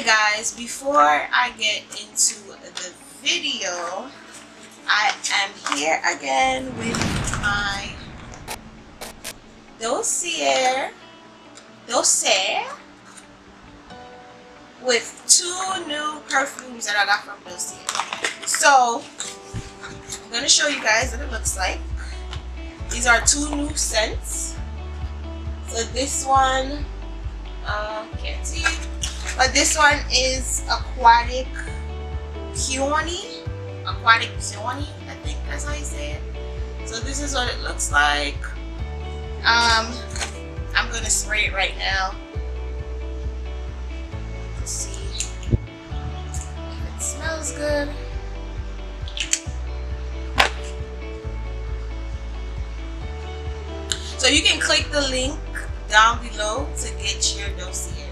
guys, before I get into the video, I am here again with my Osier with 2 new perfumes that I got from Osier. So I'm gonna show you guys what it looks like. These are 2 new scents. So this one, can't see, but this one is Aquatic Peony. Aquatic Peony, I think that's how you say it. So this is what it looks like. I'm gonna spray it right now. Let's see if it smells good. So you can click the link down below to get your Osier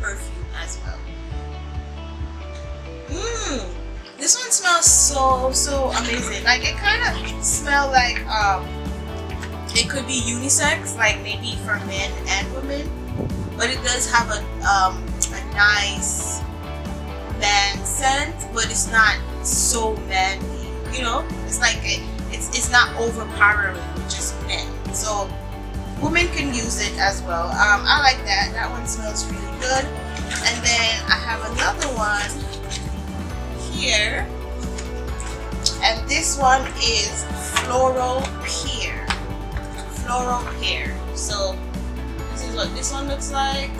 perfume as well. This one smells so amazing. Like, it kind of smells like it could be unisex, like maybe for men and women, but it does have a nice man scent, but it's not so manly, you know. It's like it's not overpowering with just men, so women can use it as well. I like that. That one smells really good. And then I have another one here, and this one is Floral Pear. Floral Pear. So this is what this one looks like.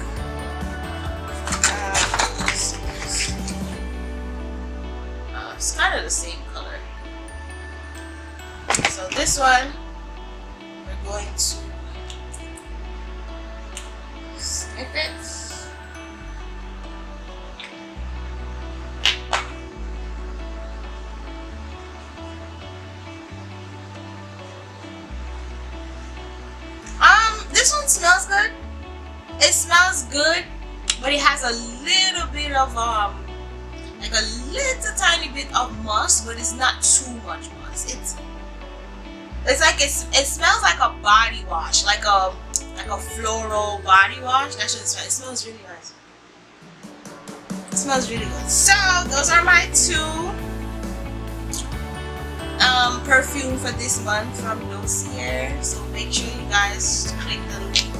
It's kind of the same color. So this one, we're going to snip it. This one smells good. It smells good, but it has a little bit of like a little tiny bit of musk, but it's not too much musk. It's like it smells like a body wash, like a floral body wash. That's what it smells. It smells really nice. It smells really good. So those are my 2 perfume for this month from Osier. So make sure you guys click the link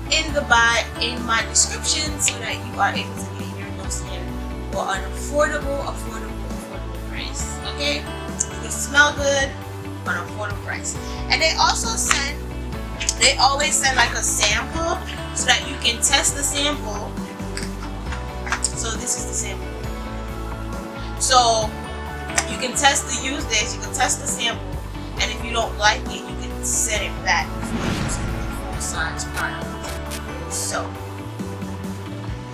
in my description so that you are able to get your Osier for an affordable price. Okay, they smell good on an affordable price. And they always send like a sample so that you can test the sample. So this is the sample. So you can use this, you can test the sample, and if you don't like it, you can send it back before using the full size product. So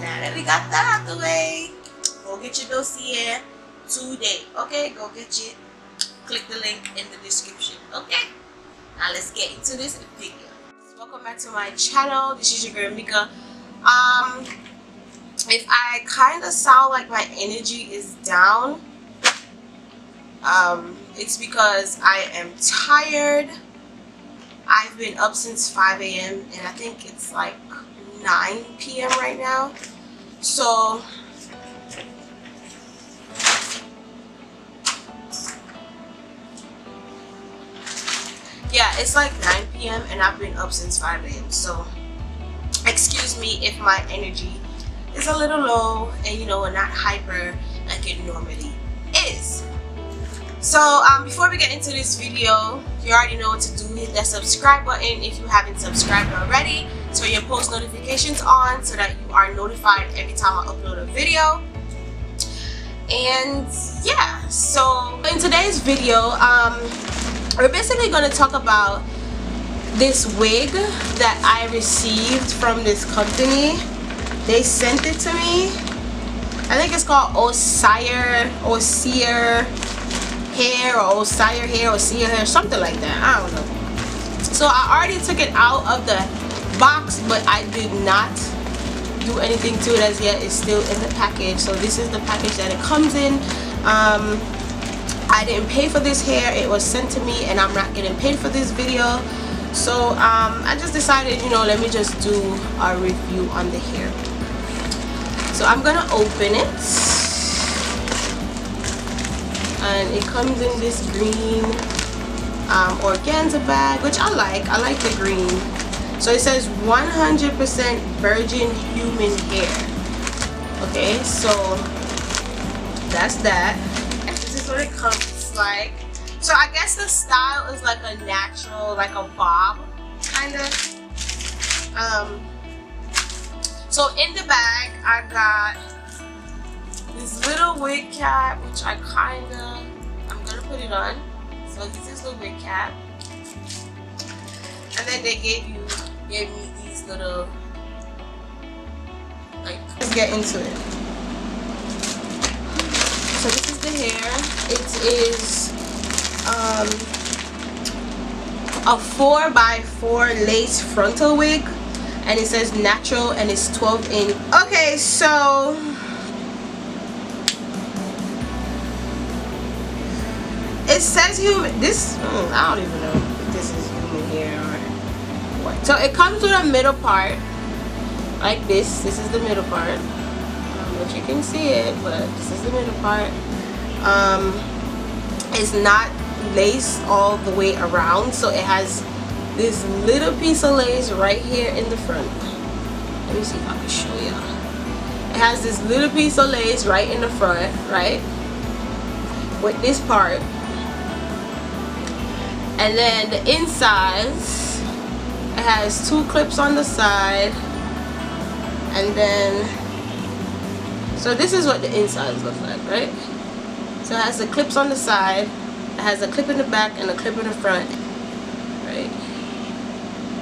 now that we got that out the way, go get your Osier today. Okay, go get it. Click the link in the description. Okay, now let's get into this video. Welcome back to my channel. This is your girl Meka. If I kind of sound like my energy is down, it's because I am tired. I've been up since 5 a.m. and I think it's like 9 p.m. right now. So yeah, it's like 9 p.m. and I've been up since 5 a.m. So excuse me if my energy is a little low and, you know, not hyper like it normally is. So before we get into this video, you already know what to do. Hit that subscribe button if you haven't subscribed already. Turn your post notifications on so that you are notified every time I upload a video. And yeah, so in today's video, we're basically going to talk about this wig that I received from this company. They sent it to me. I think it's called Osier Hair or Osier Hair or Osier Hair, something like that. I don't know. So I already took it out of the box, but I did not do anything to it as yet. It's still in the package. So this is the package that it comes in. I didn't pay for this hair. It was sent to me and I'm not getting paid for this video. So I just decided, you know, let me just do a review on the hair. So I'm gonna open it, and it comes in this green organza bag, which I like the green. So it says 100% virgin human hair. Okay, so that's that. This is what it comes like. So I guess the style is like a natural, like a bob kind of. So in the bag I got this little wig cap, which I'm gonna put it on. So this is the wig cap, and then they gave me these little, like, let's get into it. So this is the hair. It is a 4x4 lace frontal wig, and it says natural, and it's 12 inch. Okay, so it says human. This I don't even know if this is human hair or what. So it comes with a middle part like this. This is the middle part. I don't know if you can see it, but this is the middle part. It's not laced all the way around, so it has this little piece of lace right here in the front. Let me see if I can show you. It has this little piece of lace right in the front, right, with this part. And then the insides, it has 2 clips on the side, and then, so this is what the insides look like, right? So it has the clips on the side, it has a clip in the back and a clip in the front, right?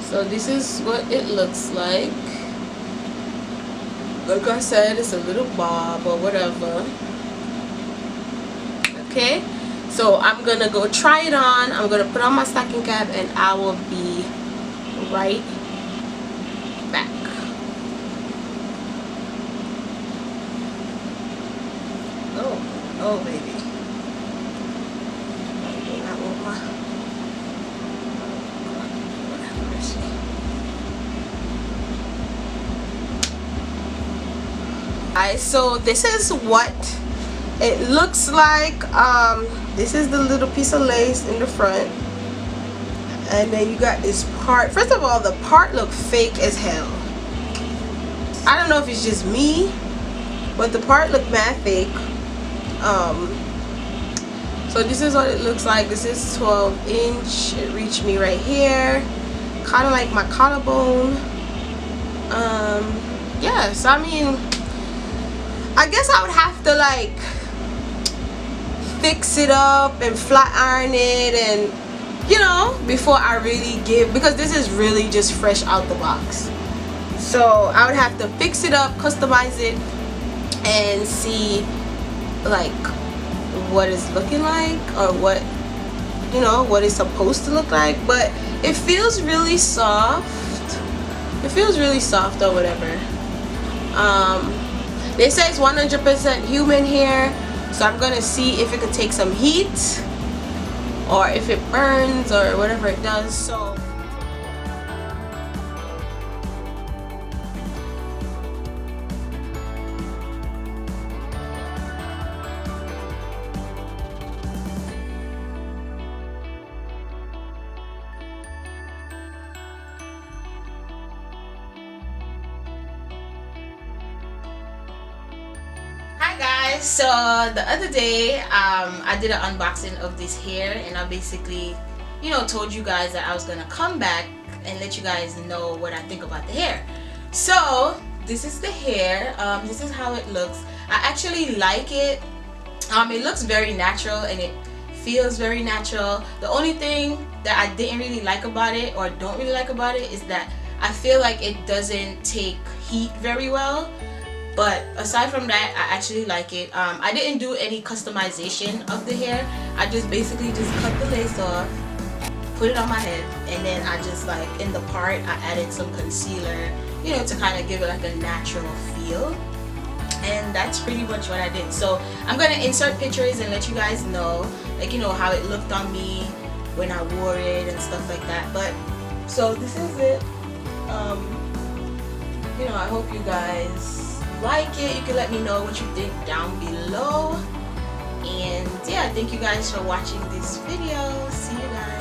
So this is what it looks like. Like I said, it's a little bob or whatever. Okay, so I'm gonna go try it on. I'm gonna put on my stocking cap, and I will be right back. Oh baby. Alright, so this is what it looks like. This is the little piece of lace in the front, and then you got this part. First of all, the part look fake as hell. I don't know if it's just me, but the part look mad fake. So this is what it looks like. This is 12 inch. It reached me right here, kind of like my collarbone. Yes, I mean, I guess I would have to like fix it up and flat iron it, and you know, before I really give, because this is really just fresh out the box. So I would have to fix it up, customize it, and see like what it's looking like, or what, you know, what it's supposed to look like. But it feels really soft. It feels really soft or whatever. They say it's 100% human hair, so I'm gonna see if it could take some heat or if it burns or whatever it does. So so the other day I did an unboxing of this hair, and I basically, you know, told you guys that I was gonna come back and let you guys know what I think about the hair. So this is the hair. This is how it looks. I actually like it. It looks very natural and it feels very natural. The only thing that I didn't really like about it, or don't really like about it, is that I feel like it doesn't take heat very well. But aside from that, I actually like it. I didn't do any customization of the hair. I just basically just cut the lace off, put it on my head, and then I just, like, in the part, I added some concealer, you know, to kind of give it like a natural feel. And that's pretty much what I did. So I'm gonna insert pictures and let you guys know, like, you know, how it looked on me when I wore it and stuff like that. But so this is it. You know, I hope you guys like it. You can let me know what you think down below. And yeah, thank you guys for watching this video. See you guys.